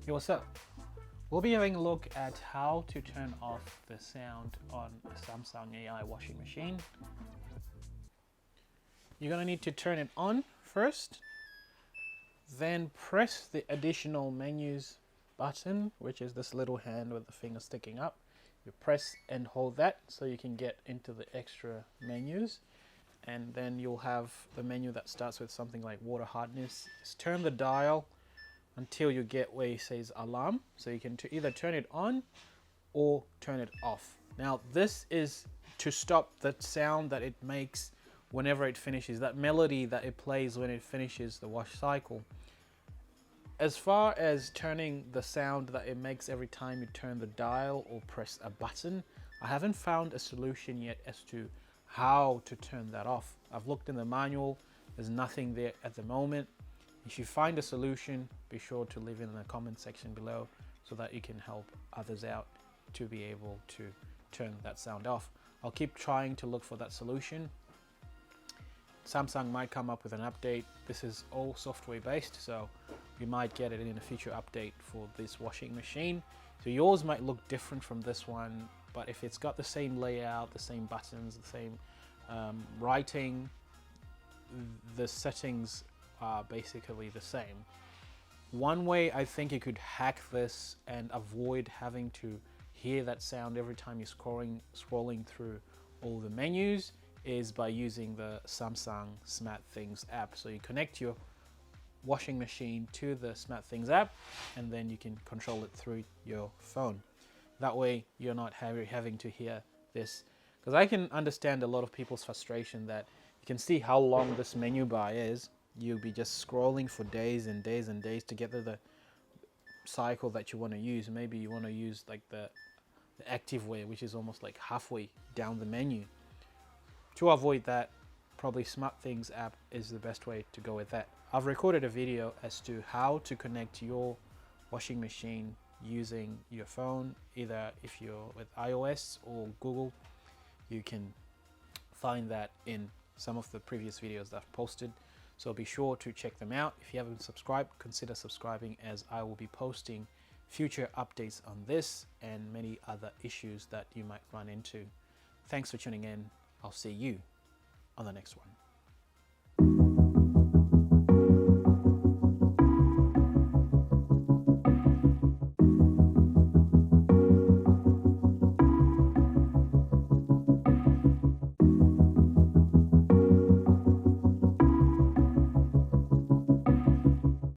Hey, what's up? We'll be having a look at how to turn off the sound on a Samsung AI washing machine. You're gonna need to turn it on first, then press the additional menus button, which is this little hand with the finger sticking up. You press and hold that so you can get into the extra menus, and then you'll have the menu that starts with something like water hardness. Just turn the dial until you get where it says alarm, so you can either turn it on or turn it off. Now this is to stop the sound that it makes whenever it finishes, that melody that it plays when it finishes the wash cycle. As far as turning the sound that it makes every time you turn the dial or press a button, I haven't found a solution yet as to how to turn that off. I've looked in the manual, there's nothing there at the moment. If you find a solution, be sure to leave it in the comment section below so that you can help others out to be able to turn that sound off. I'll keep trying to look for that solution. Samsung might come up with an update. This is all software based, so you might get it in a future update for this washing machine. So yours might look different from this one, but if it's got the same layout, the same buttons, the same writing, the settings are basically the same. One way I think you could hack this and avoid having to hear that sound every time you're scrolling through all the menus is by using the Samsung SmartThings app. So you connect your washing machine to the SmartThings app, and then you can control it through your phone. That way you're not having to hear this, because I can understand a lot of people's frustration that you can see how long this menu bar is. You'll be just scrolling for days and days and days to get to the cycle that you want to use. Maybe you want to use like the active way, which is almost like halfway down the menu. To avoid that, probably SmartThings app is the best way to go with that. I've recorded a video as to how to connect your washing machine using your phone, either if you're with iOS or Google. You can find that in some of the previous videos that I've posted. So be sure to check them out. If you haven't subscribed, consider subscribing, as I will be posting future updates on this and many other issues that you might run into. Thanks for tuning in. I'll see you on the next one.